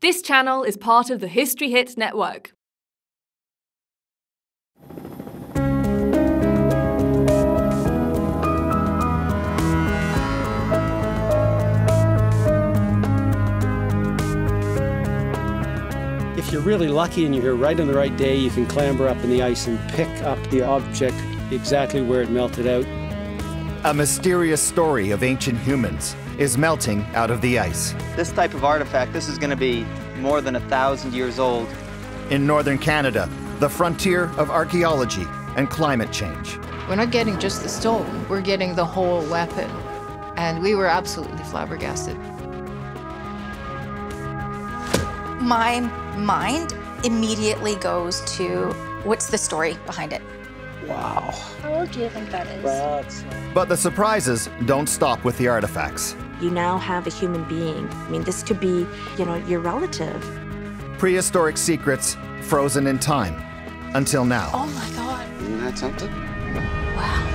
This channel is part of the History Hit network. If you're really lucky and you're here right on the right day, you can clamber up in the ice and pick up the object exactly where it melted out. A mysterious story of ancient humans is melting out of the ice. This type of artifact, this is going to be more than 1,000 years old. In northern Canada, the frontier of archaeology and climate change. We're not getting just the stone, we're getting the whole weapon. And we were absolutely flabbergasted. My mind immediately goes to, what's the story behind it? Wow. How old do you think that is? But the surprises don't stop with the artifacts. You now have a human being. I mean, this could be, your relative. Prehistoric secrets frozen in time until now. Oh my God. Isn't that something? Wow.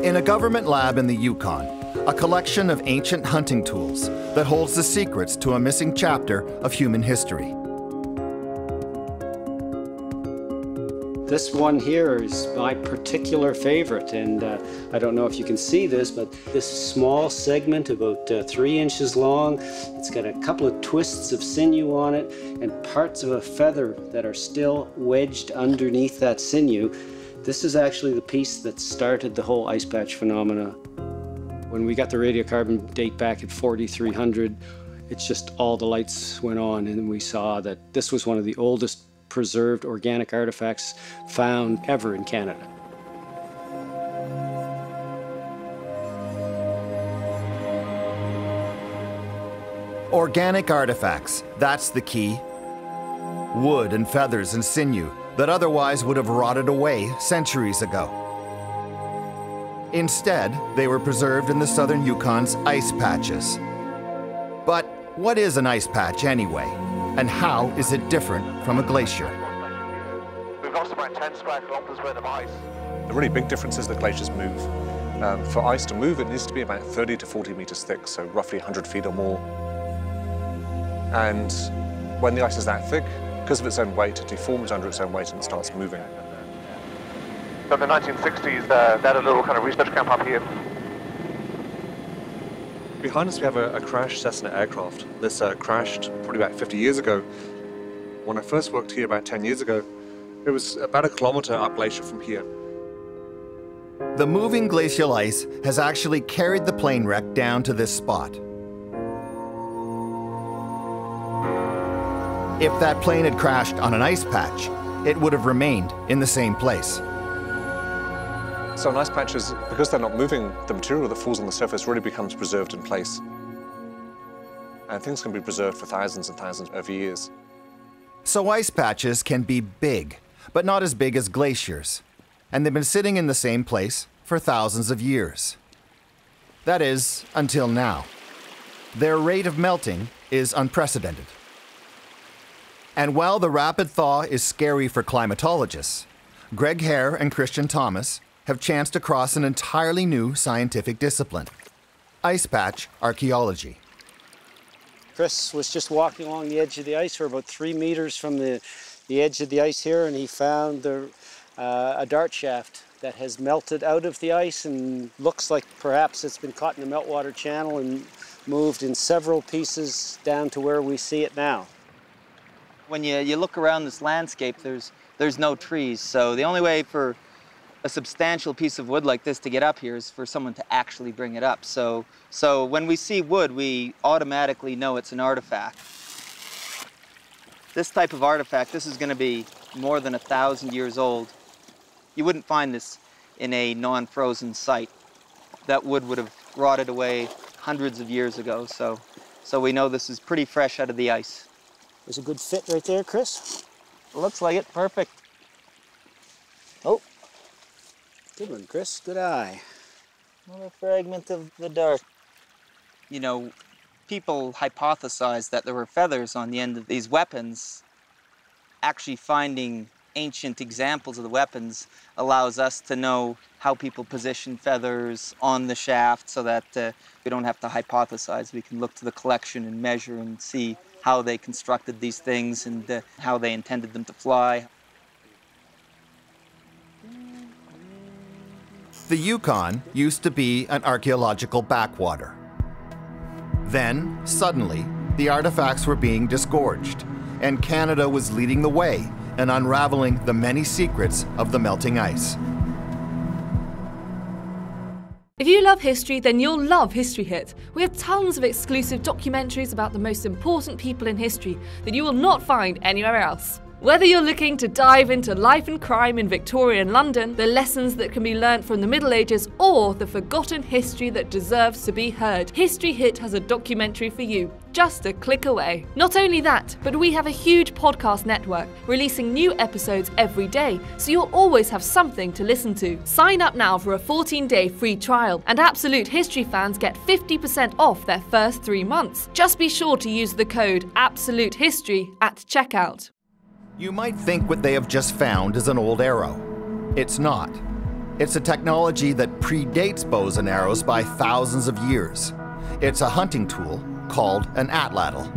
In a government lab in the Yukon, a collection of ancient hunting tools that holds the secrets to a missing chapter of human history. This one here is my particular favorite, and I don't know if you can see this, but this small segment, about 3 inches long, it's got a couple of twists of sinew on it and parts of a feather that are still wedged underneath that sinew. This is actually the piece that started the whole ice patch phenomena. When we got the radiocarbon date back at 4300, it's just all the lights went on, and we saw that this was one of the oldest preserved organic artifacts found ever in Canada. Organic artifacts, that's the key. Wood and feathers and sinew that otherwise would have rotted away centuries ago. Instead, they were preserved in the southern Yukon's ice patches. But what is an ice patch anyway? And how is it different from a glacier? We've lost about 10 square kilometers worth of ice. The really big difference is that glaciers move. For ice to move, it needs to be about 30 to 40 meters thick, so roughly 100 feet or more. And when the ice is that thick, because of its own weight, it deforms under its own weight and it starts moving. So in the 1960s, they had a little kind of research camp up here. Behind us, we have a crashed Cessna aircraft. This crashed probably about 50 years ago. When I first worked here about 10 years ago, it was about 1 kilometer up glacier from here. The moving glacial ice has actually carried the plane wreck down to this spot. If that plane had crashed on an ice patch, it would have remained in the same place. So on ice patches, because they're not moving, the material that falls on the surface really becomes preserved in place. And things can be preserved for thousands and thousands of years. So ice patches can be big, but not as big as glaciers. And they've been sitting in the same place for thousands of years. That is, until now. Their rate of melting is unprecedented. And while the rapid thaw is scary for climatologists, Greg Hare and Christian Thomas have chanced across an entirely new scientific discipline: ice patch archaeology. Chris was just walking along the edge of the ice for about 3 meters from the edge of the ice here, and he found a dart shaft that has melted out of the ice and looks like perhaps it's been caught in the meltwater channel and moved in several pieces down to where we see it now. When you look around this landscape, there's no trees, so the only way for a substantial piece of wood like this to get up here is for someone to actually bring it up. So when we see wood, we automatically know it's an artifact. This type of artifact, this is going to be more than 1,000 years old. You wouldn't find this in a non-frozen site. That wood would have rotted away hundreds of years ago, so we know this is pretty fresh out of the ice. There's a good fit right there, Chris. Looks like it, perfect. Oh, good one, Chris, good eye. Another fragment of the dart. People hypothesized that there were feathers on the end of these weapons. Actually finding ancient examples of the weapons allows us to know how people position feathers on the shaft so that we don't have to hypothesize. We can look to the collection and measure and see how they constructed these things and how they intended them to fly. The Yukon used to be an archaeological backwater. Then, suddenly, the artifacts were being disgorged, and Canada was leading the way and unraveling the many secrets of the melting ice. If you love history, then you'll love History Hit. We have tons of exclusive documentaries about the most important people in history that you will not find anywhere else. Whether you're looking to dive into life and crime in Victorian London, the lessons that can be learnt from the Middle Ages, or the forgotten history that deserves to be heard, History Hit has a documentary for you, just a click away. Not only that, but we have a huge podcast network, releasing new episodes every day, so you'll always have something to listen to. Sign up now for a 14-day free trial, and Absolute History fans get 50% off their first 3 months. Just be sure to use the code AbsoluteHistory at checkout. You might think what they have just found is an old arrow. It's not. It's a technology that predates bows and arrows by thousands of years. It's a hunting tool called an atlatl.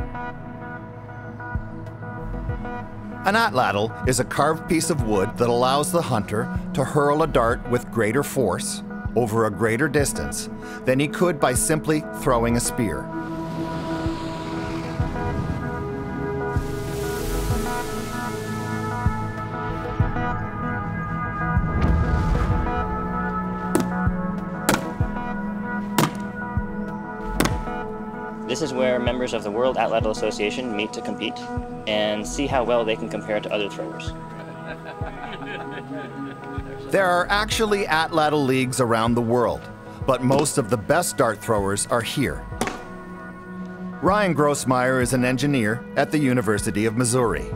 An atlatl is a carved piece of wood that allows the hunter to hurl a dart with greater force over a greater distance than he could by simply throwing a spear. This is where members of the World Atlatl Association meet to compete and see how well they can compare to other throwers. There are actually atlatl leagues around the world, but most of the best dart throwers are here. Ryan Grossmeyer is an engineer at the University of Missouri.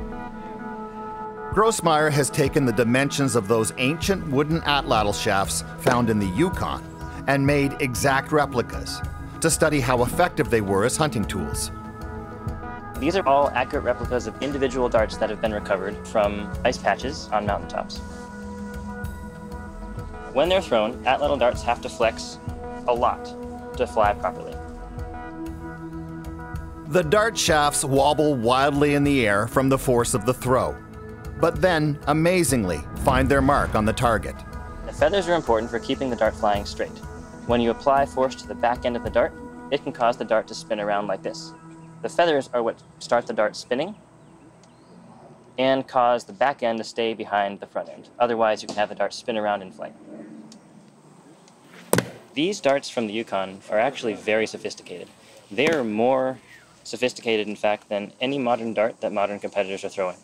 Grossmeyer has taken the dimensions of those ancient wooden atlatl shafts found in the Yukon and made exact replicas to study how effective they were as hunting tools. These are all accurate replicas of individual darts that have been recovered from ice patches on mountaintops. When they're thrown, atlatl darts have to flex a lot to fly properly. The dart shafts wobble wildly in the air from the force of the throw, but then, amazingly, find their mark on the target. The feathers are important for keeping the dart flying straight. When you apply force to the back end of the dart, it can cause the dart to spin around like this. The feathers are what start the dart spinning and cause the back end to stay behind the front end. Otherwise, you can have the dart spin around in flight. These darts from the Yukon are actually very sophisticated. They are more sophisticated, in fact, than any modern dart that modern competitors are throwing.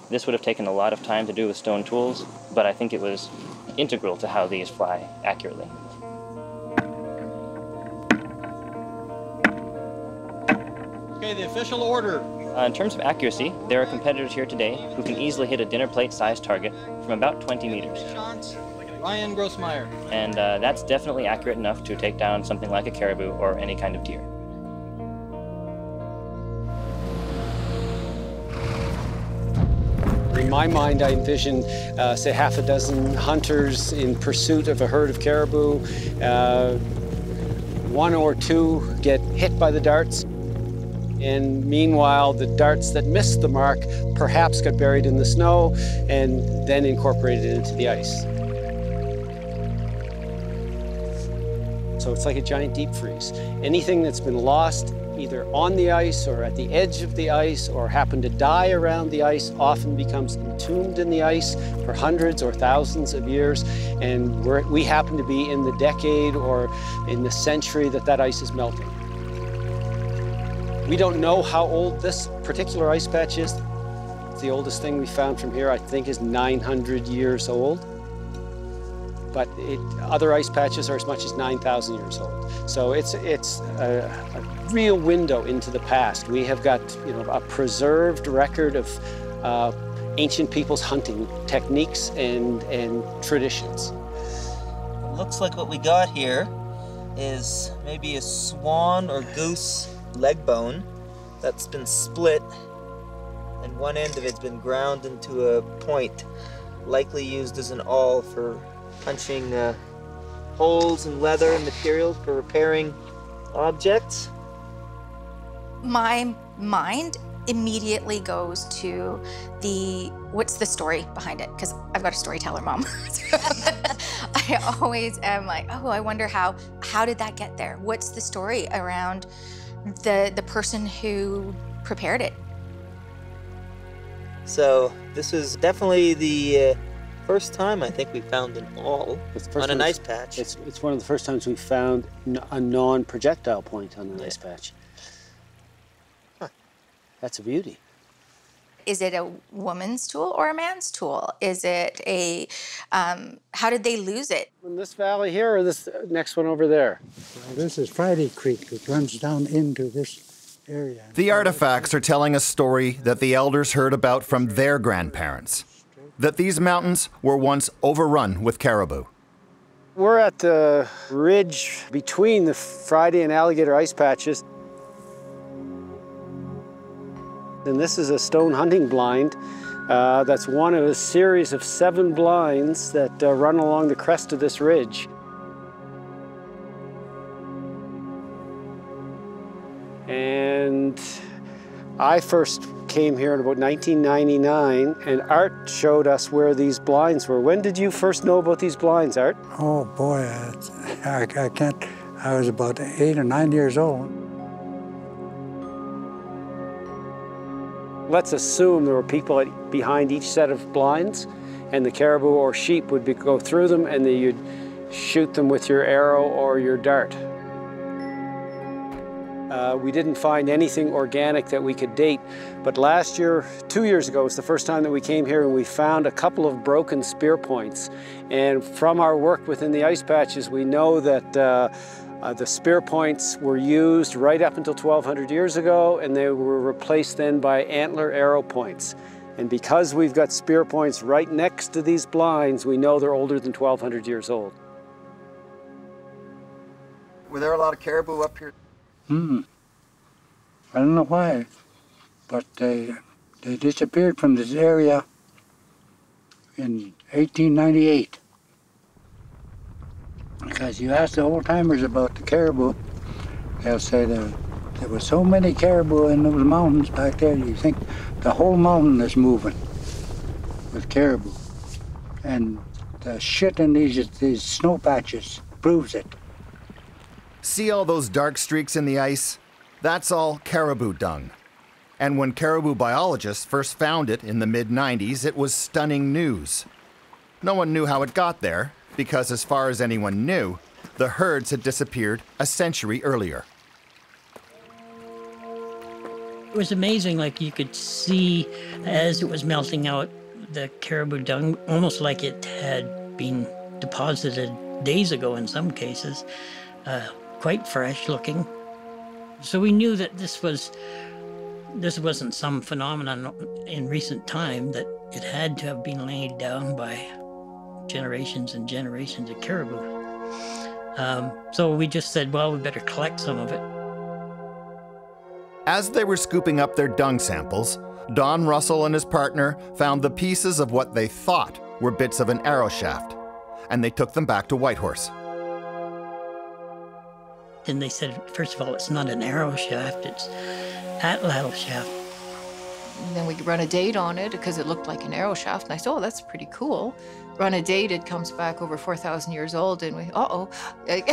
This would have taken a lot of time to do with stone tools, but I think it was integral to how these fly accurately. Okay, the official order. In terms of accuracy, there are competitors here today who can easily hit a dinner plate-sized target from about 20 meters. Ryan Grossmeyer. And that's definitely accurate enough to take down something like a caribou or any kind of deer. In my mind, I envision, say, half a dozen hunters in pursuit of a herd of caribou. One or two get hit by the darts. And meanwhile, the darts that missed the mark perhaps got buried in the snow and then incorporated into the ice. So it's like a giant deep freeze. Anything that's been lost either on the ice or at the edge of the ice or happened to die around the ice often becomes entombed in the ice for hundreds or thousands of years, and we happen to be in the decade or in the century that ice is melting. We don't know how old this particular ice patch is. The oldest thing we found from here, I think, is 900 years old. But other ice patches are as much as 9,000 years old. So it's a real window into the past. We have got, a preserved record of ancient people's hunting techniques and traditions. Looks like what we got here is maybe a swan or goose leg bone that's been split, and one end of it's been ground into a point, likely used as an awl for punching holes in leather and materials for repairing objects. My mind immediately goes to what's the story behind it? Because I've got a storyteller mom. I always am like, oh, I wonder how did that get there? What's the story around the person who prepared it? So this is definitely the first time I think we found an awl on an ice patch. It's one of the first times we found a non-projectile point on an ice patch. Huh. That's a beauty. Is it a woman's tool or a man's tool? Is it a, how did they lose it? In this valley here or this next one over there? Well, this is Friday Creek. It runs down into this area. The artifacts are telling a story that the elders heard about from their grandparents, that these mountains were once overrun with caribou. We're at the ridge between the Friday and Alligator ice patches. And this is a stone hunting blind. That's one of a series of 7 blinds that run along the crest of this ridge. And I first came here in about 1999, and Art showed us where these blinds were. When did you first know about these blinds, Art? Oh boy, I can't. I was about 8 or 9 years old. Let's assume there were people behind each set of blinds, and the caribou or sheep would go through them, and then you'd shoot them with your arrow or your dart. We didn't find anything organic that we could date, but last year, 2 years ago, was the first time that we came here and we found a couple of broken spear points. And from our work within the ice patches, we know that the spear points were used right up until 1,200 years ago, and they were replaced then by antler arrow points. And because we've got spear points right next to these blinds, we know they're older than 1,200 years old. Were there a lot of caribou up here? I don't know why, but they disappeared from this area in 1898. Because you ask the old-timers about the caribou, they'll say there were so many caribou in those mountains back there, you think the whole mountain is moving with caribou. And the shit in these snow patches proves it. See all those dark streaks in the ice? That's all caribou dung. And when caribou biologists first found it in the mid-90s, it was stunning news. No one knew how it got there, because as far as anyone knew, the herds had disappeared a century earlier. It was amazing, like you could see as it was melting out the caribou dung, almost like it had been deposited days ago in some cases, quite fresh looking. So we knew that this wasn't some phenomenon in recent time, that it had to have been laid down by generations and generations of caribou. So we just said, well, we better collect some of it. As they were scooping up their dung samples, Don Russell and his partner found the pieces of what they thought were bits of an arrow shaft, and they took them back to Whitehorse. And they said, first of all, it's not an arrow shaft, it's atlatl shaft. And then we run a date on it because it looked like an arrow shaft. And I said, oh, that's pretty cool. Run a date, it comes back over 4,000 years old, and we, uh-oh. Right.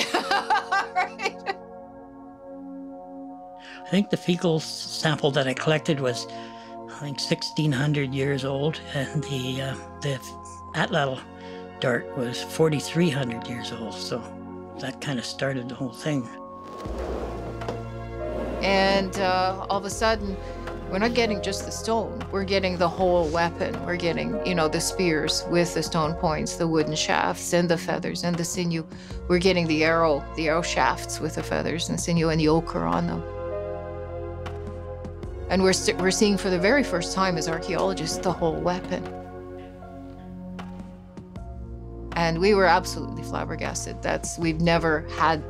I think the fecal sample that I collected was, I think, 1,600 years old, and the atlatl dart was 4,300 years old. So that kind of started the whole thing. And all of a sudden, we're not getting just the stone, we're getting the whole weapon. We're getting, you know, the spears with the stone points, the wooden shafts and the feathers and the sinew. We're getting the arrow shafts with the feathers and the sinew and the ochre on them. And we're seeing for the very first time as archaeologists the whole weapon. And we were absolutely flabbergasted. We've never had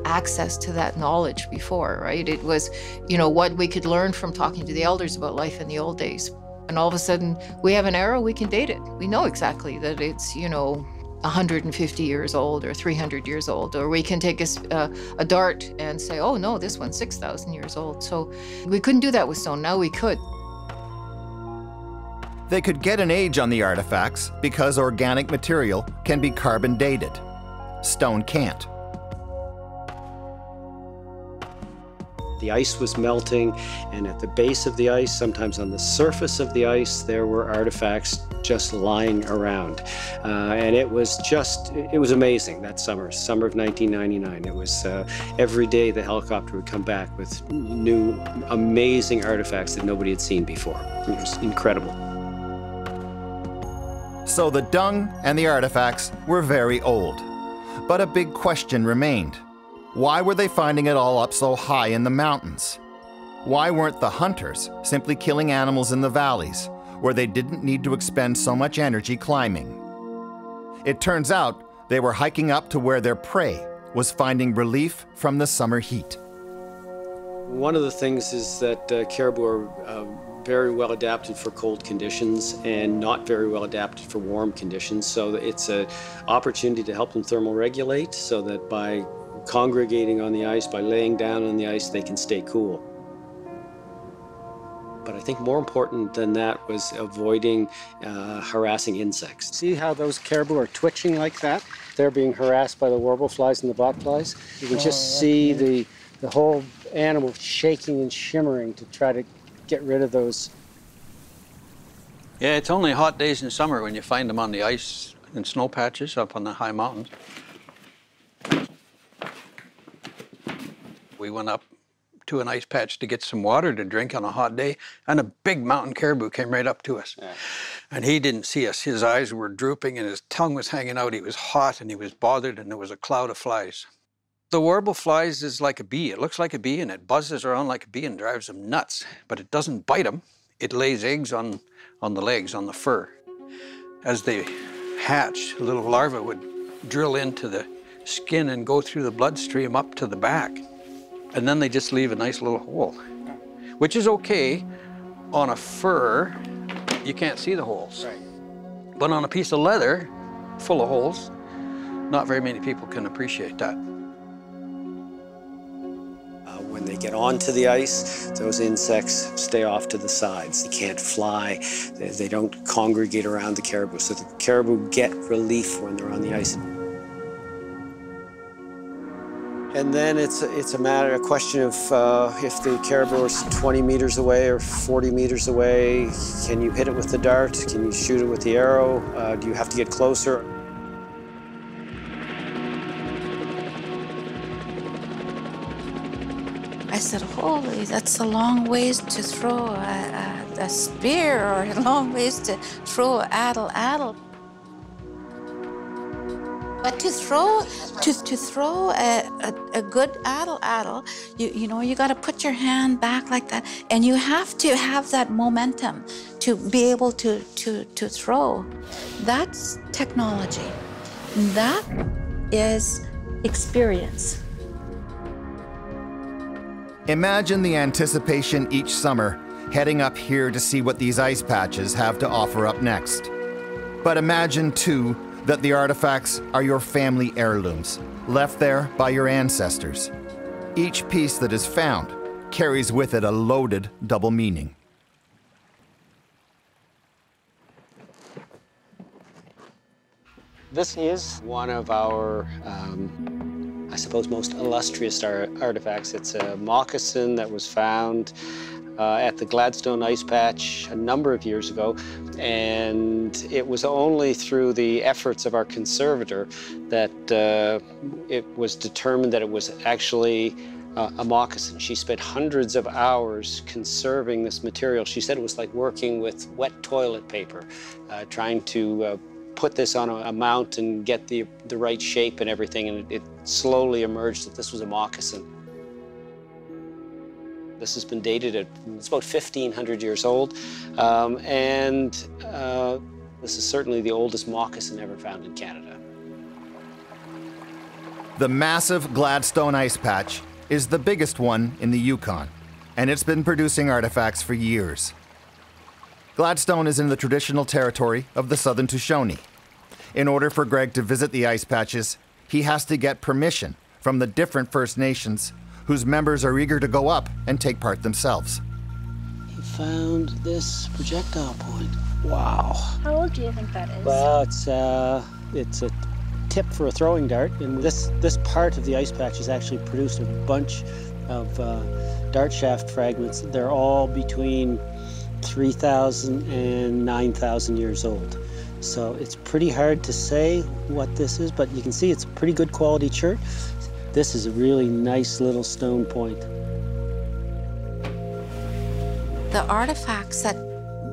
access to that knowledge before, right? It was, you know, what we could learn from talking to the elders about life in the old days. And all of a sudden, we have an arrow, we can date it. We know exactly that it's, you know, 150 years old or 300 years old. Or we can take a dart and say, oh no, this one's 6,000 years old. So we couldn't do that with stone. Now we could. They could get an age on the artifacts because organic material can be carbon dated. Stone can't. The ice was melting, and at the base of the ice, sometimes on the surface of the ice, there were artifacts just lying around. And it was amazing that summer of 1999. It was every day the helicopter would come back with new, amazing artifacts that nobody had seen before. It was incredible. So the dung and the artifacts were very old. But a big question remained. Why were they finding it all up so high in the mountains? Why weren't the hunters simply killing animals in the valleys, where they didn't need to expend so much energy climbing? It turns out they were hiking up to where their prey was finding relief from the summer heat. One of the things is that caribou are very well adapted for cold conditions and not very well adapted for warm conditions. So it's an opportunity to help them thermoregulate so that by congregating on the ice, by laying down on the ice, they can stay cool. But I think more important than that was avoiding harassing insects. See how those caribou are twitching like that? They're being harassed by the warbleflies and the botflies. You can just see the whole animal shaking and shimmering to try to get rid of those. Yeah, it's only hot days in summer when you find them on the ice and snow patches up on the high mountains. We went up to an ice patch to get some water to drink on a hot day, and a big mountain caribou came right up to us. Yeah. And he didn't see us. His eyes were drooping and his tongue was hanging out. He was hot and he was bothered, and there was a cloud of flies. The warble flies is like a bee. It looks like a bee and it buzzes around like a bee and drives them nuts, but it doesn't bite them. It lays eggs on the legs, on the fur. As they hatch, a little larva would drill into the skin and go through the bloodstream up to the back. And then they just leave a nice little hole, which is okay. On a fur, you can't see the holes. Right. But on a piece of leather full of holes, not very many people can appreciate that. When they get onto the ice, those insects stay off to the sides. They can't fly. They don't congregate around the caribou. So the caribou get relief when they're on the ice. And then it's a question of if the caribou is 20 meters away or 40 meters away, can you hit it with the dart? Can you shoot it with the arrow? Do you have to get closer? I said, holy, that's a long ways to throw a spear, or a long ways to throw an addle. But to throw a good addle, you know, you got to put your hand back like that, and you have to have that momentum to be able to throw. That's technology. That is experience. Imagine the anticipation each summer, heading up here to see what these ice patches have to offer up next. But imagine, too, that the artifacts are your family heirlooms, left there by your ancestors. Each piece that is found carries with it a loaded double meaning. This is one of our, I suppose, most illustrious artifacts. It's a moccasin that was found at the Gladstone Ice Patch a number of years ago, and it was only through the efforts of our conservator that it was determined that it was actually a moccasin. She spent hundreds of hours conserving this material. She said it was like working with wet toilet paper, trying to put this on a mount and get the right shape and everything, and it slowly emerged that this was a moccasin. This has been dated at, it's about 1,500 years old, and this is certainly the oldest moccasin ever found in Canada. The massive Gladstone ice patch is the biggest one in the Yukon, and it's been producing artifacts for years. Gladstone is in the traditional territory of the Southern Tushone. In order for Greg to visit the ice patches, he has to get permission from the different First Nations whose members are eager to go up and take part themselves. He found this projectile point. Wow. How old do you think that is? Well, it's a tip for a throwing dart, and this part of the ice patch has actually produced a bunch of dart shaft fragments. They're all between 3,000 and 9,000 years old. So it's pretty hard to say what this is, but you can see it's a pretty good quality chert. This is a really nice little stone point. The artifacts that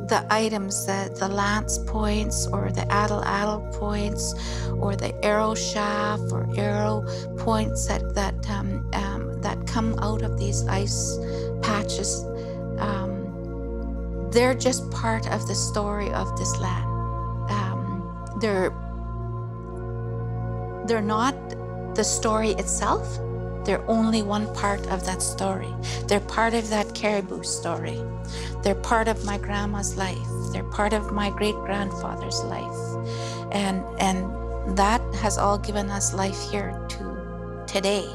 the items, the lance points or the addle points or the arrow shaft or arrow points that come out of these ice patches, they're just part of the story of this land. They're not the story itself. They're only one part of that story. They're part of that caribou story. They're part of my grandma's life. They're part of my great-grandfather's life. And that has all given us life here to today.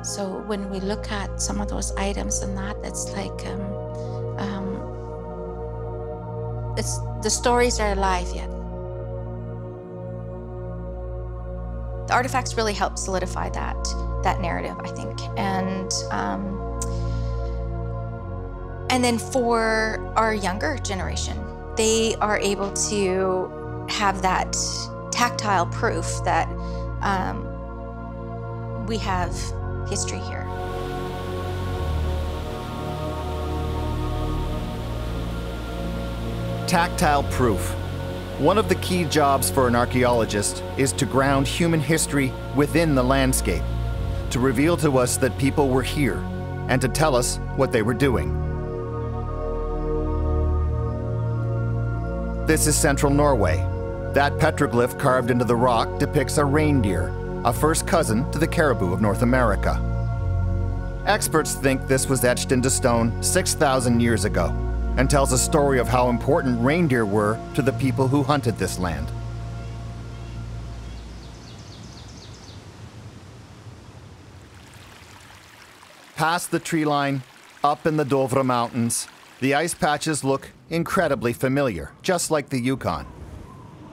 So when we look at some of those items and that, it's like, the stories are alive yet. The artifacts really help solidify that narrative, I think. And then for our younger generation, they are able to have that tactile proof that we have history here. Tactile proof. One of the key jobs for an archaeologist is to ground human history within the landscape, to reveal to us that people were here, and to tell us what they were doing. This is central Norway. That petroglyph carved into the rock depicts a reindeer, a first cousin to the caribou of North America. Experts think this was etched into stone 6,000 years ago, and tells a story of how important reindeer were to the people who hunted this land. Past the tree line, up in the Dovre Mountains, the ice patches look incredibly familiar, just like the Yukon.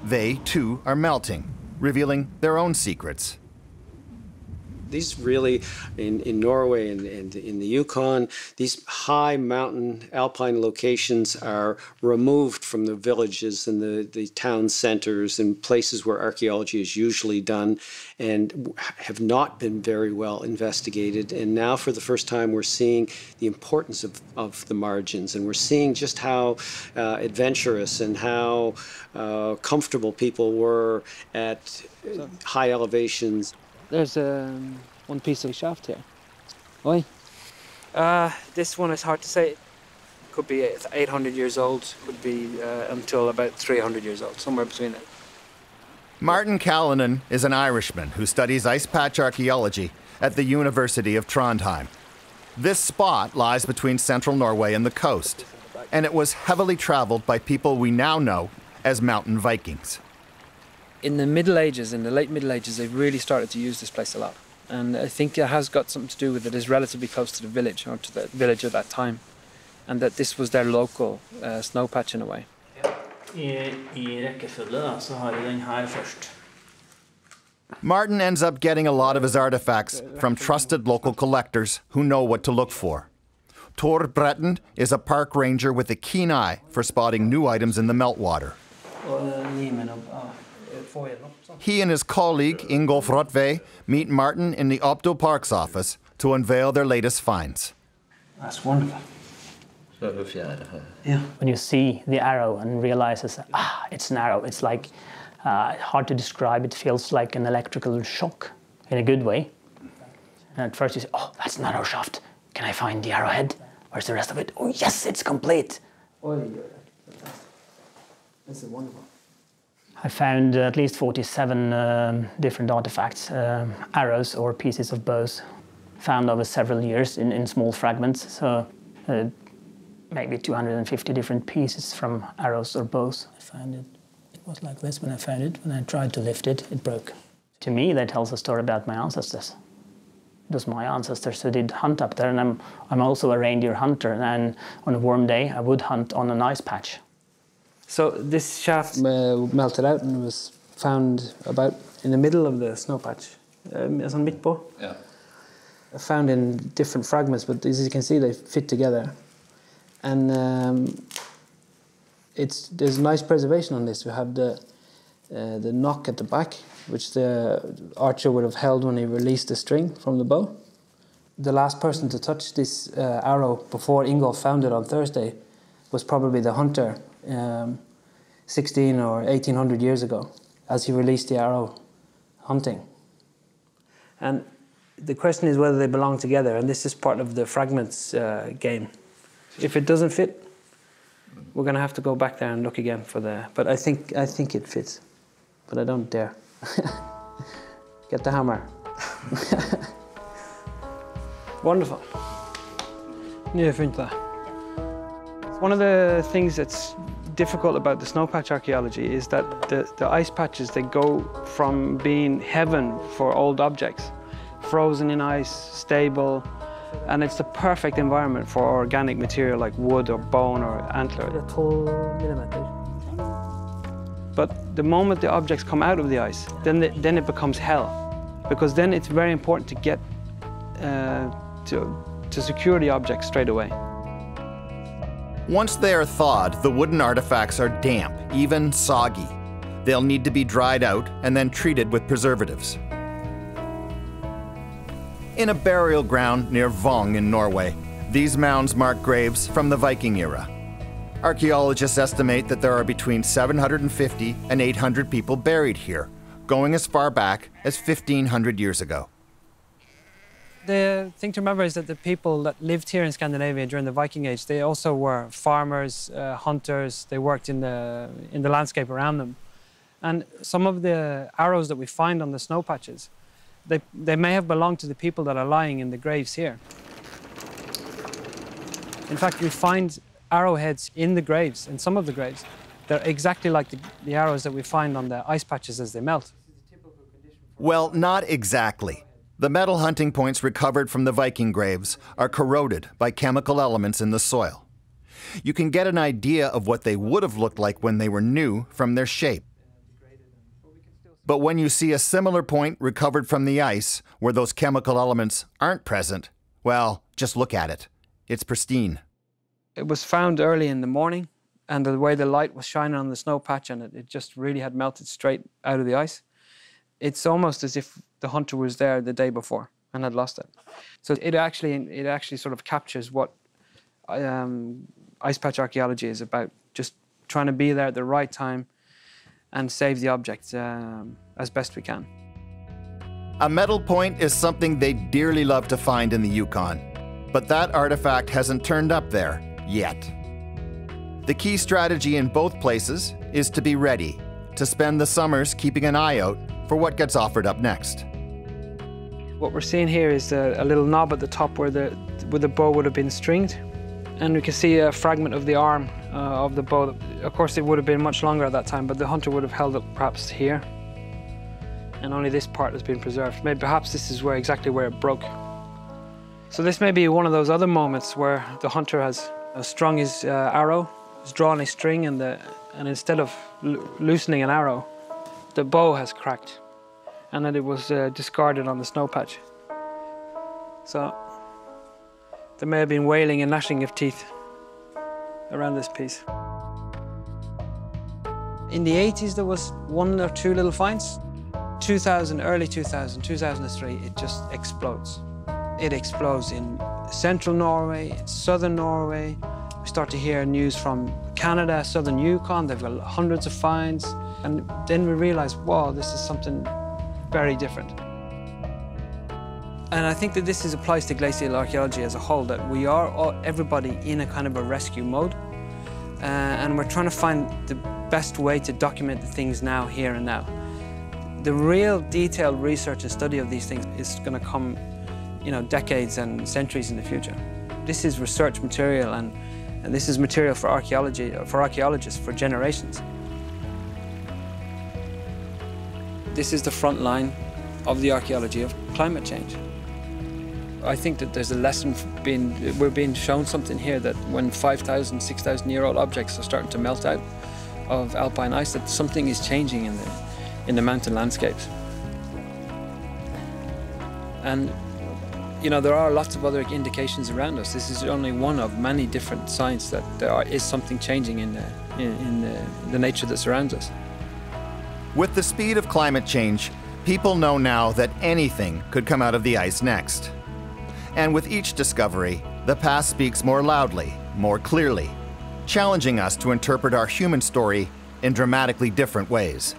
They, too, are melting, revealing their own secrets. These really, in Norway and in the Yukon, these high mountain alpine locations are removed from the villages and the town centers and places where archaeology is usually done and have not been very well investigated. And now for the first time we're seeing the importance of the margins, and we're seeing just how adventurous and how comfortable people were at high elevations. There's one piece of shaft here. Oi. This one is hard to say. Could be 800 years old, could be until about 300 years old, somewhere between it. Martin Callanan is an Irishman who studies ice patch archaeology at the University of Trondheim. This spot lies between central Norway and the coast, and it was heavily traveled by people we now know as mountain Vikings. In the Middle Ages, in the late Middle Ages, they really started to use this place a lot. And I think it has got something to do with it is relatively close to the village, or to the village at that time. And that this was their local snow patch in a way. Martin ends up getting a lot of his artifacts from trusted local collectors who know what to look for. Tor Breton is a park ranger with a keen eye for spotting new items in the meltwater. He and his colleague, Ingolf Rotvey, meet Martin in the Opto Park's office to unveil their latest finds. That's wonderful. Yeah. When you see the arrow and realizes, it's an arrow, it's like hard to describe. It feels like an electrical shock in a good way. And at first you say, oh, that's an arrow shaft. Can I find the arrowhead? Where's the rest of it? Oh, yes, it's complete. This is wonderful. I found at least 47 different artifacts, arrows or pieces of bows, found over several years in small fragments. So maybe 250 different pieces from arrows or bows. I found it. It was like this when I found it. When I tried to lift it, it broke. To me, that tells a story about my ancestors. It was my ancestors who did hunt up there, and I'm also a reindeer hunter, and on a warm day, I would hunt on an ice patch. So this shaft melted out and was found about in the middle of the snow patch. Sånn midt på. Yeah. Found in different fragments, but as you can see, they fit together. And there's nice preservation on this. We have the knock at the back, which the archer would have held when he released the string from the bow. The last person to touch this arrow before Ingolf found it on Thursday was probably the hunter 16 or 1800 years ago, as he released the arrow hunting. And the question is whether they belong together, and this is part of the fragments game. If it doesn't fit, we're going to have to go back there and look again for the... But I think it fits, but I don't dare. Get the hammer. Wonderful. Nye funnet det. One of the things that's difficult about the snow patch archaeology is that the ice patches, they go from being heaven for old objects, frozen in ice, stable, and it's the perfect environment for organic material like wood or bone or antler. 12 millimeter. But the moment the objects come out of the ice, then it becomes hell, because then it's very important to get to secure the objects straight away. Once they are thawed, the wooden artifacts are damp, even soggy. They'll need to be dried out and then treated with preservatives. In a burial ground near Vong in Norway, these mounds mark graves from the Viking era. Archaeologists estimate that there are between 750 and 800 people buried here, going as far back as 1,500 years ago. The thing to remember is that the people that lived here in Scandinavia during the Viking Age, they also were farmers, hunters. They worked in the landscape around them. And some of the arrows that we find on the snow patches, they may have belonged to the people that are lying in the graves here. In fact, we find arrowheads in the graves, in some of the graves. They're exactly like the arrows that we find on the ice patches as they melt. Well, not exactly. The metal hunting points recovered from the Viking graves are corroded by chemical elements in the soil. You can get an idea of what they would have looked like when they were new from their shape. But when you see a similar point recovered from the ice where those chemical elements aren't present, well, just look at it. It's pristine. It was found early in the morning, and the way the light was shining on the snow patch, and it just really had melted straight out of the ice. It's almost as if the hunter was there the day before and had lost it. So it actually sort of captures what ice patch archaeology is about, just trying to be there at the right time and save the object as best we can. A metal point is something they dearly love to find in the Yukon, but that artifact hasn't turned up there yet. The key strategy in both places is to be ready, to spend the summers keeping an eye out for what gets offered up next. What we're seeing here is a little knob at the top where the bow would have been stringed, and we can see a fragment of the arm of the bow. Of course, it would have been much longer at that time, but the hunter would have held it perhaps here, and only this part has been preserved. Maybe perhaps this is exactly where it broke. So this may be one of those other moments where the hunter has strung his arrow, has drawn a string, and instead of loosening an arrow, the bow has cracked, and that it was discarded on the snow patch. So there may have been wailing and gnashing of teeth around this piece. In the 80s, there was 1 or 2 little finds. 2000, early 2000, 2003, it just explodes. It explodes in central Norway, in southern Norway. We start to hear news from Canada, southern Yukon. They've got hundreds of finds. And then we realize, wow, this is something very different. And I think that this applies to glacial archaeology as a whole, that we are everybody in a kind of a rescue mode. And we're trying to find best way to document the things now, here and now. The real detailed research and study of these things is going to come, you know, decades and centuries in the future. This is research material, and this is material for archaeology, for archaeologists for generations. This is the front line of the archaeology of climate change. I think that there's a lesson we're being shown something here, that when 5,000, 6,000-year-old objects are starting to melt out of alpine ice, that something is changing in the mountain landscapes. And you know, there are lots of other indications around us. This is only one of many different signs that there is something changing in the nature that surrounds us. With the speed of climate change, people know now that anything could come out of the ice next. And with each discovery, the past speaks more loudly, more clearly, challenging us to interpret our human story in dramatically different ways.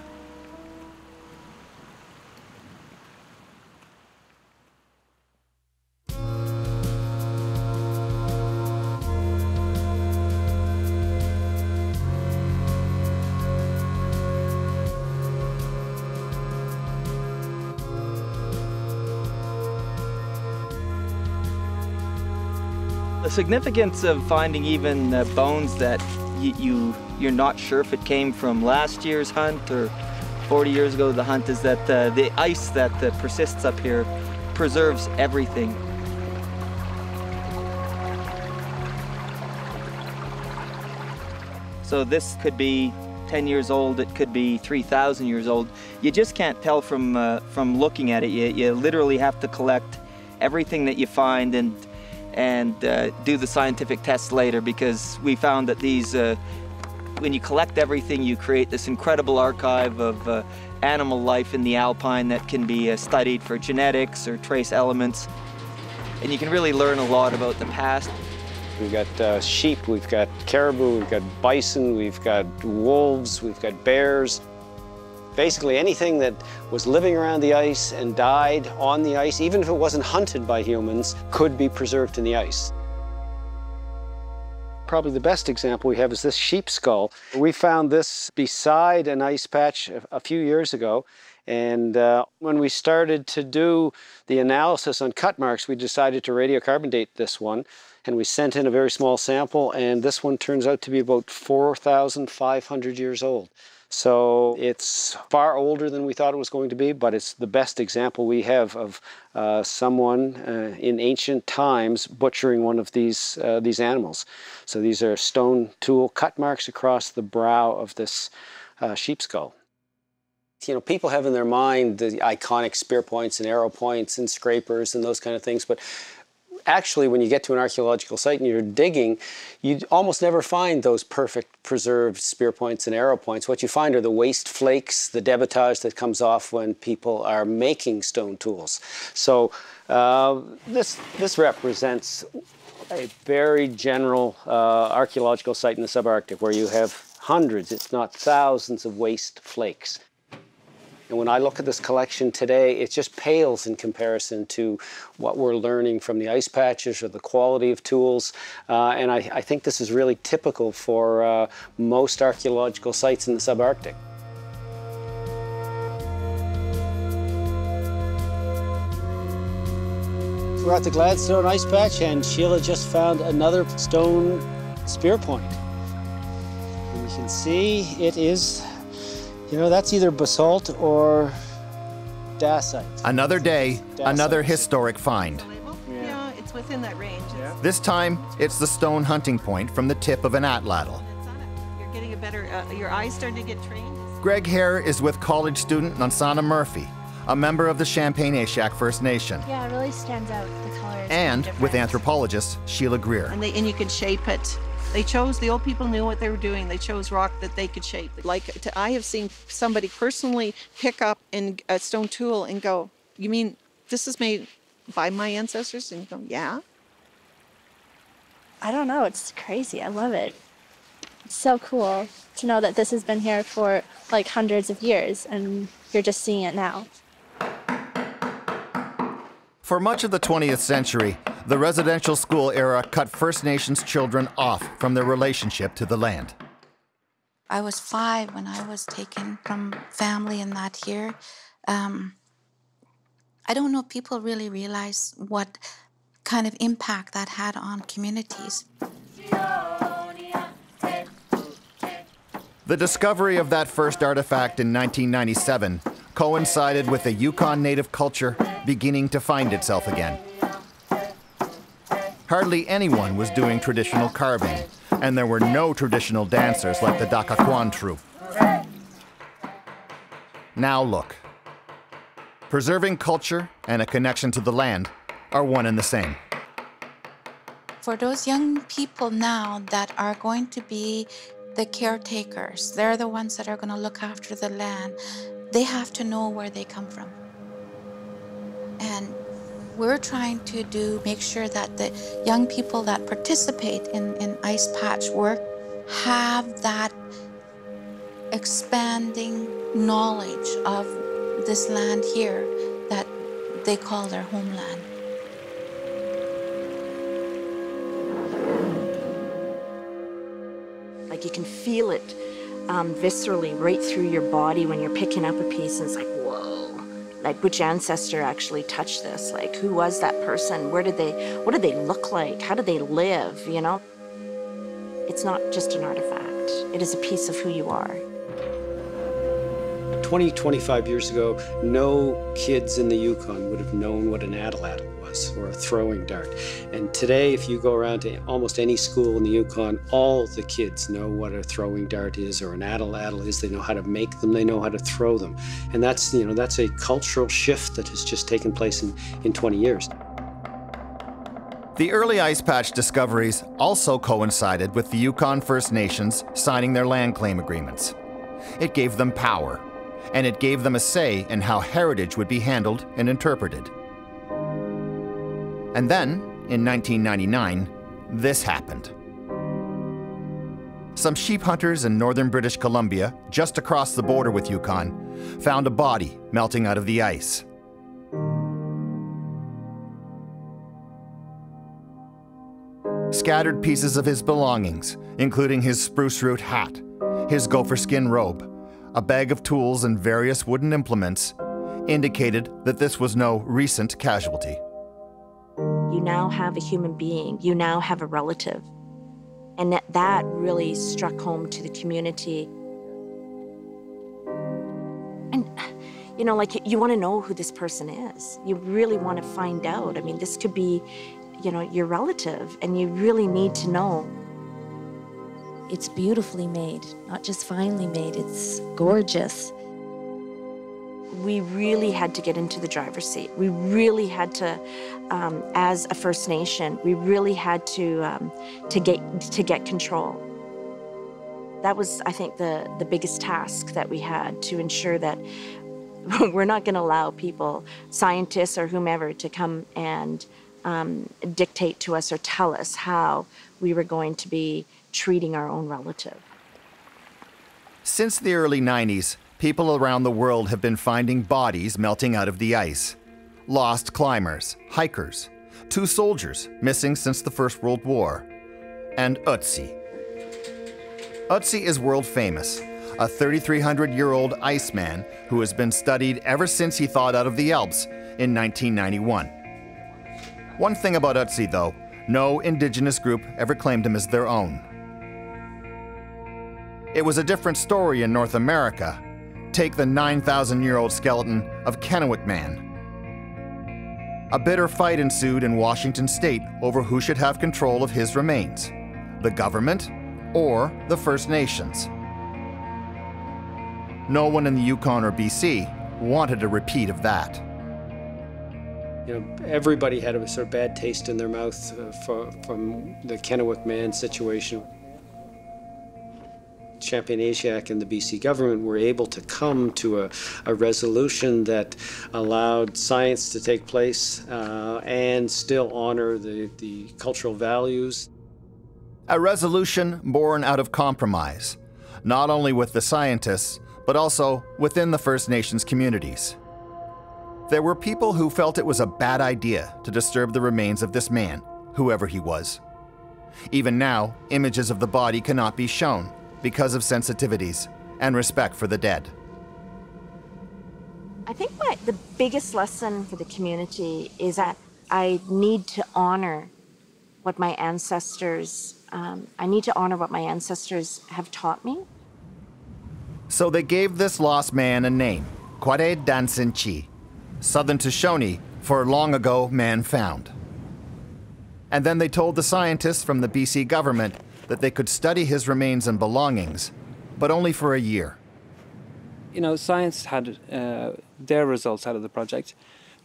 The significance of finding even bones that you're not sure if it came from last year's hunt or 40 years ago the hunt is that the ice that persists up here preserves everything. So this could be 10 years old, it could be 3,000 years old. You just can't tell from looking at it. You literally have to collect everything that you find and do the scientific tests later, because we found that these, when you collect everything, you create this incredible archive of animal life in the alpine that can be studied for genetics or trace elements. And you can really learn a lot about the past. We've got sheep, we've got caribou, we've got bison, we've got wolves, we've got bears. Basically anything that was living around the ice and died on the ice, even if it wasn't hunted by humans, could be preserved in the ice. Probably the best example we have is this sheep skull. We found this beside an ice patch a few years ago, and when we started to do the analysis on cut marks, we decided to radiocarbon date this one, and we sent in a very small sample, and this one turns out to be about 4,500 years old. So it's far older than we thought it was going to be, but it's the best example we have of someone in ancient times butchering one of these animals. So these are stone tool cut marks across the brow of this sheep skull. You know, people have in their mind the iconic spear points and arrow points and scrapers and those kind of things, but actually, when you get to an archaeological site and you're digging, you almost never find those perfect preserved spear points and arrow points. What you find are the waste flakes, the debitage that comes off when people are making stone tools. So this represents a very general archaeological site in the subarctic where you have hundreds, if not thousands, of waste flakes. And when I look at this collection today, it just pales in comparison to what we're learning from the ice patches or the quality of tools. And I think this is really typical for most archaeological sites in the subarctic. We're at the Gladstone Ice Patch, and Sheila just found another stone spear point. And you can see it is, you know, that's either basalt or dacite. Another day, another historic find. Yeah, it's within that range. This time, it's the stone hunting point from the tip of an atlatl. You're getting a better, your eyes starting to get trained. Greg Hare is with college student Nansana Murphy, a member of the Champagne-Eshak First Nation. Yeah, it really stands out, the colors. And with anthropologist Sheila Greer. And you can shape it. They chose, the old people knew what they were doing. They chose rock that they could shape. I have seen somebody personally pick up a stone tool and go, you mean this is made by my ancestors? And you go, yeah. I don't know, it's crazy. I love it. It's so cool to know that this has been here for like hundreds of years and you're just seeing it now. For much of the 20th century, the residential school era cut First Nations children off from their relationship to the land. I was 5 when I was taken from family and that here. I don't know if people really realize what kind of impact that had on communities. The discovery of that first artifact in 1997 coincided with the Yukon native culture beginning to find itself again. Hardly anyone was doing traditional carving, and there were no traditional dancers like the Dakakwan troupe. Now look. Preserving culture and a connection to the land are one and the same. For those young people now that are going to be the caretakers, they're the ones that are going to look after the land, they have to know where they come from. And we're trying to make sure that the young people that participate in ice patch work have that expanding knowledge of this land here that they call their homeland. Like you can feel it viscerally right through your body when you're picking up a piece, and it's like, whoa. Like, which ancestor actually touched this? Like, who was that person? What did they look like? How did they live, you know? It's not just an artifact. It is a piece of who you are. 20, 25 years ago, no kids in the Yukon would have known what an atlatl was, or a throwing dart. And today, if you go around to almost any school in the Yukon, all the kids know what a throwing dart is or an atlatl is. They know how to make them, they know how to throw them. And that's, you know, that's a cultural shift that has just taken place in 20 years. The early ice patch discoveries also coincided with the Yukon First Nations signing their land claim agreements. It gave them power, and it gave them a say in how heritage would be handled and interpreted. And then, in 1999, this happened. Some sheep hunters in northern British Columbia, just across the border with Yukon, found a body melting out of the ice. Scattered pieces of his belongings, including his spruce root hat, his gopher skin robe, a bag of tools and various wooden implements, indicated that this was no recent casualty. You now have a human being. You now have a relative. And that really struck home to the community. And, you know, like, you want to know who this person is. You really want to find out. I mean, this could be, you know, your relative, and you really need to know. It's beautifully made, not just finely made, it's gorgeous. We really had to get into the driver's seat. We really had to, as a First Nation, we really had to get control. That was, I think, the biggest task that we had, to ensure that we're not going to allow people, scientists or whomever, to come and dictate to us or tell us how we were going to be treating our own relative. Since the early 90s, people around the world have been finding bodies melting out of the ice. Lost climbers, hikers, 2 soldiers missing since the First World War, and Ötzi. Ötzi is world famous, a 3,300-year-old iceman who has been studied ever since he thawed out of the Alps in 1991. One thing about Ötzi, though, no indigenous group ever claimed him as their own. It was a different story in North America. Take the 9,000-year-old skeleton of Kennewick Man. A bitter fight ensued in Washington state over who should have control of his remains, the government or the First Nations. No one in the Yukon or BC wanted a repeat of that. You know, everybody had a sort of bad taste in their mouth from the Kennewick Man situation. Champion-Asiac and the BC government were able to come to a resolution that allowed science to take place and still honor the cultural values. A resolution born out of compromise, not only with the scientists, but also within the First Nations communities. There were people who felt it was a bad idea to disturb the remains of this man, whoever he was. Even now, images of the body cannot be shown, because of sensitivities and respect for the dead. I think the biggest lesson for the community is that I need to honor what my ancestors, have taught me. So they gave this lost man a name, Kwade Dansin Chi, Southern Shoshone for long ago man found. And then they told the scientists from the BC government that they could study his remains and belongings, but only for a year. You know, science had their results out of the project,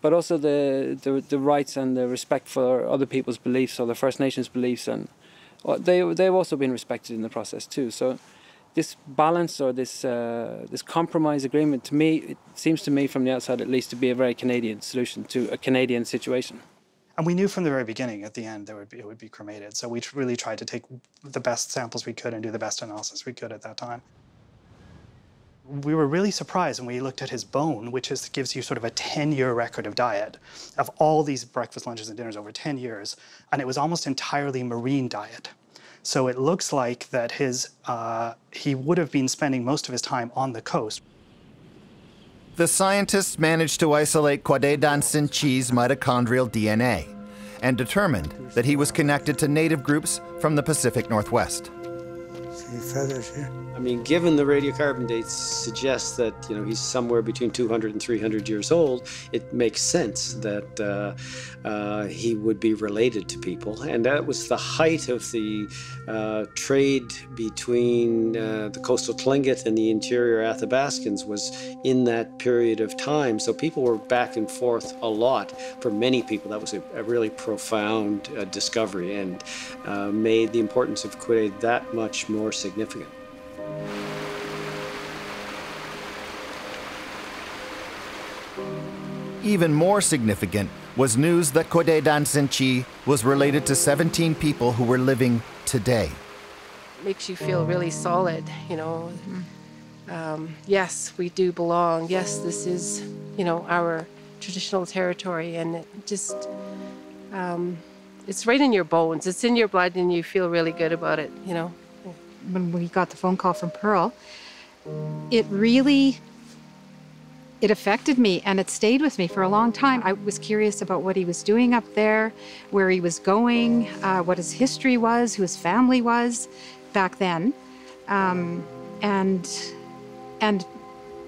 but also the rights and the respect for other people's beliefs or the First Nations beliefs, and they've also been respected in the process too. So this balance or this compromise agreement, to me, it seems to me from the outside at least to be a very Canadian solution to a Canadian situation. And we knew from the very beginning, at the end, it would be cremated. So we really tried to take the best samples we could and do the best analysis we could at that time. We were really surprised when we looked at his bone, which gives you sort of a 10-year record of diet, of all these breakfast, lunches, and dinners over 10 years, and it was almost entirely marine diet. So it looks like that he would have been spending most of his time on the coast. The scientists managed to isolate Kwade Dansin Chi's mitochondrial DNA and determined that he was connected to native groups from the Pacific Northwest. See feathers here. I mean, given the radiocarbon dates suggest that, you know, he's somewhere between 200 and 300 years old, it makes sense that he would be related to people. And that was the height of the trade between the coastal Tlingit and the interior Athabascans was in that period of time. So people were back and forth a lot. For many people, that was a really profound discovery and made the importance of Kwade that much more significant. Even more significant was news that Kwade Dansin Chi was related to 17 people who were living today. Makes you feel really solid, you know. Yes, we do belong. Yes, this is, you know, our traditional territory, and it just, it's right in your bones. It's in your blood, and you feel really good about it, you know. When we got the phone call from Pearl, it affected me, and it stayed with me for a long time. I was curious about what he was doing up there, where he was going, what his history was, who his family was back then, and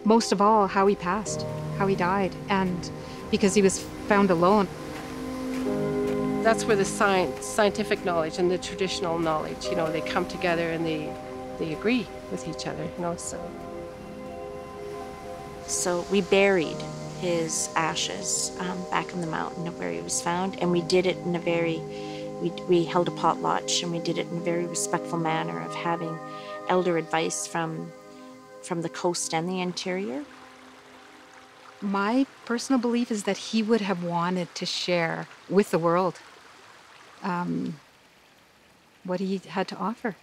most of all, how he passed, how he died, and because he was found alone. That's where the scientific knowledge and the traditional knowledge, you know, they come together and they agree with each other, you know, So we buried his ashes back in the mountain of where he was found, and we did it in a very, we held a potlatch, and we did it in a very respectful manner of having elder advice from the coast and the interior. My personal belief is that he would have wanted to share with the world what he had to offer.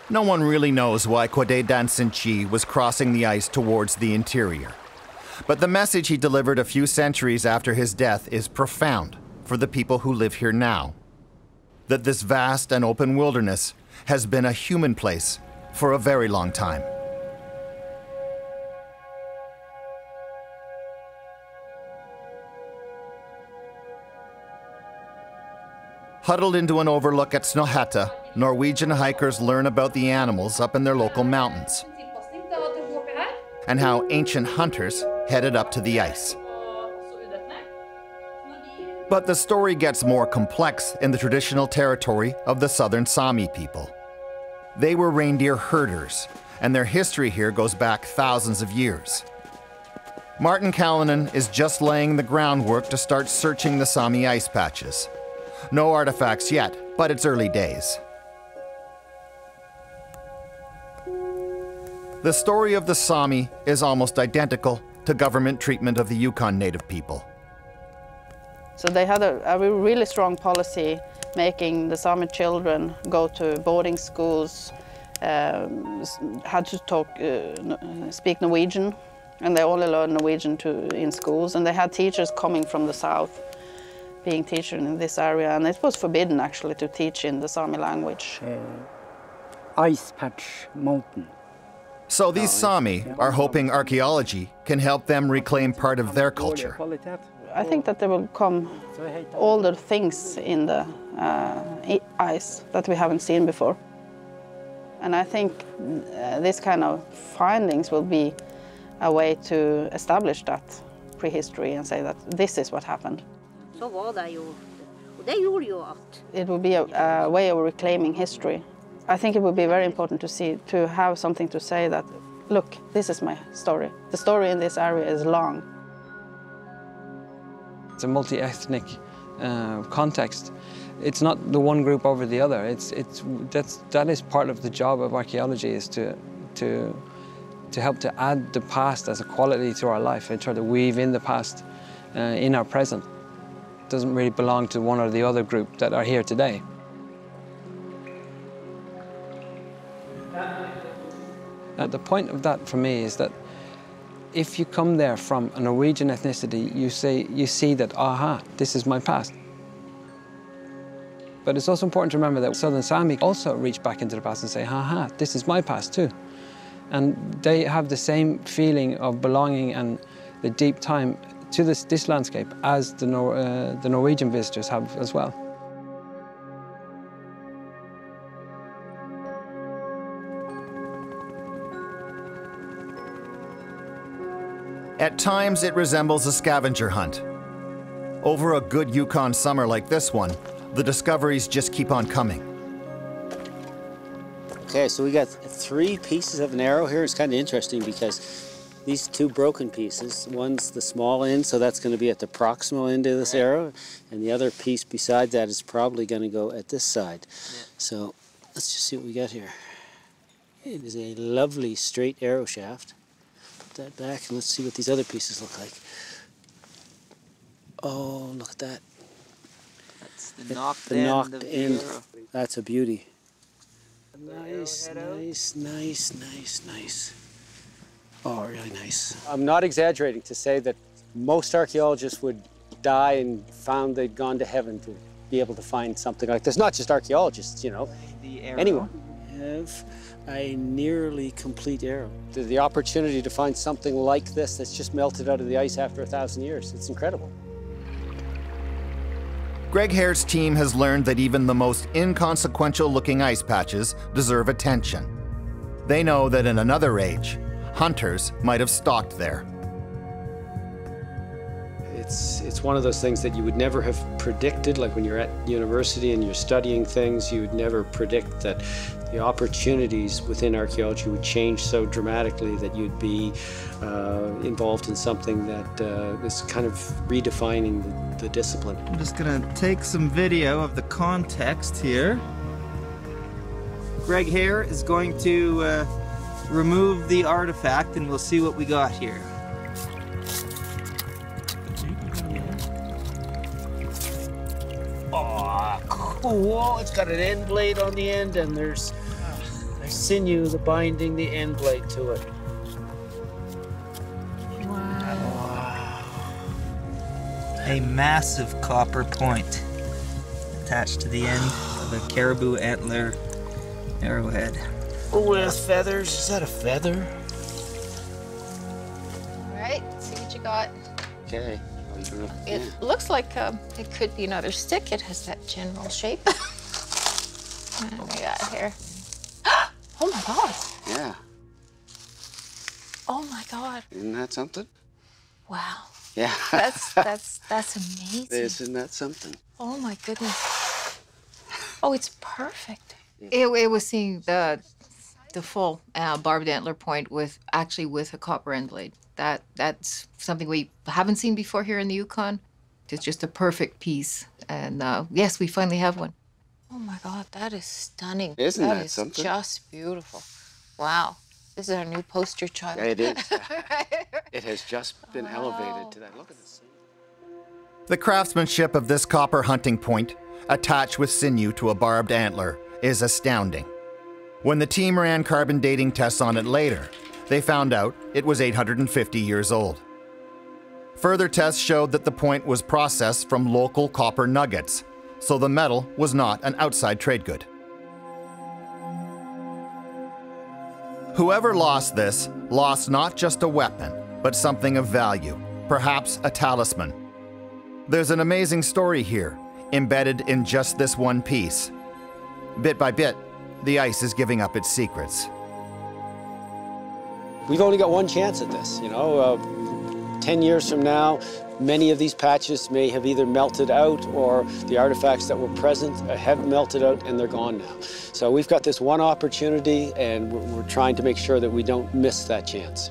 No one really knows why Kwade Dansin Chi was crossing the ice towards the interior. But the message he delivered a few centuries after his death is profound for the people who live here now. That this vast and open wilderness has been a human place for a very long time. Huddled into an overlook at Snøhetta, Norwegian hikers learn about the animals up in their local mountains and how ancient hunters headed up to the ice. But the story gets more complex in the traditional territory of the southern Sami people. They were reindeer herders, and their history here goes back thousands of years. Martin Callanan is just laying the groundwork to start searching the Sami ice patches. No artifacts yet, but it's early days. The story of the Sami is almost identical to government treatment of the Yukon native people. So they had a really strong policy making the Sami children go to boarding schools, had to speak Norwegian, and they only learned Norwegian in schools. And they had teachers coming from the south, being teachers in this area, and it was forbidden actually to teach in the Sami language. Ice Patch Mountain. So these Sami are hoping archaeology can help them reclaim part of their culture. I think that there will come older things in the ice that we haven't seen before. And I think this kind of findings will be a way to establish that prehistory and say that this is what happened. It will be a way of reclaiming history. I think it would be very important to have something to say that, look, this is my story. The story in this area is long. It's a multi-ethnic context. It's not the one group over the other. That is part of the job of archaeology, is to help to add the past as a quality to our life and try to weave in the past in our present. It doesn't really belong to one or the other group that are here today. The point of that for me is that if you come there from a Norwegian ethnicity, you see that, aha, this is my past. But it's also important to remember that Southern Sami also reach back into the past and say, aha, this is my past too. And they have the same feeling of belonging and the deep time to this landscape as the Norwegian visitors have as well. At times, it resembles a scavenger hunt. Over a good Yukon summer like this one, the discoveries just keep on coming. Okay, so we got 3 pieces of an arrow here. It's kind of interesting because these 2 broken pieces, one's the small end, so that's going to be at the proximal end of this arrow, and the other piece beside that is probably going to go at this side. Yeah. So let's just see what we got here. It is a lovely straight arrow shaft. Put that back and let's see what these other pieces look like. Oh, look at that. That's the knocked end. That's a beauty. Nice, nice, nice, nice, nice. Oh, really nice. I'm not exaggerating to say that most archaeologists would die and found they'd gone to heaven to be able to find something like this. Not just archaeologists, you know. Anyone. Have a nearly complete arrow. The opportunity to find something like this that's just melted out of the ice after 1,000 years. It's incredible. Greg Hare's team has learned that even the most inconsequential-looking ice patches deserve attention. They know that in another age, hunters might have stalked there. It's one of those things that you would never have predicted, like when you're at university and you're studying things, you would never predict that the opportunities within archaeology would change so dramatically that you'd be involved in something that is kind of redefining the discipline. I'm just gonna take some video of the context here. Greg Hare is going to remove the artifact and we'll see what we got here. Oh, cool. It's got an end blade on the end and there's sinew binding the end blade to it. Wow. A massive copper point attached to the end of a caribou antler arrowhead. With feathers. Is that a feather? All right, let's see what you got. Okay. It looks like it could be another stick. It has that general shape. What do we got here? Oh my God. Yeah. Oh my God. Isn't that something? Wow. Yeah. That's amazing. Isn't that something? Oh my goodness. Oh, it's perfect. It was seeing the full barbed antler point with a copper end blade. That's something we haven't seen before here in the Yukon. It's just a perfect piece. And yes, we finally have one. Oh my God, that is stunning. Isn't that is something? Just beautiful. Wow. This is our new poster child. Yeah, it is. It has just been elevated to that. Look at this. The craftsmanship of this copper hunting point, attached with sinew to a barbed antler, is astounding. When the team ran carbon dating tests on it later, they found out it was 850 years old. Further tests showed that the point was processed from local copper nuggets, so the metal was not an outside trade good. Whoever lost this lost not just a weapon, but something of value, perhaps a talisman. There's an amazing story here, embedded in just this one piece. Bit by bit, the ice is giving up its secrets. We've only got one chance at this, you know. 10 years from now, many of these patches may have either melted out or the artifacts that were present have melted out and they're gone now. So we've got this one opportunity and we're trying to make sure that we don't miss that chance.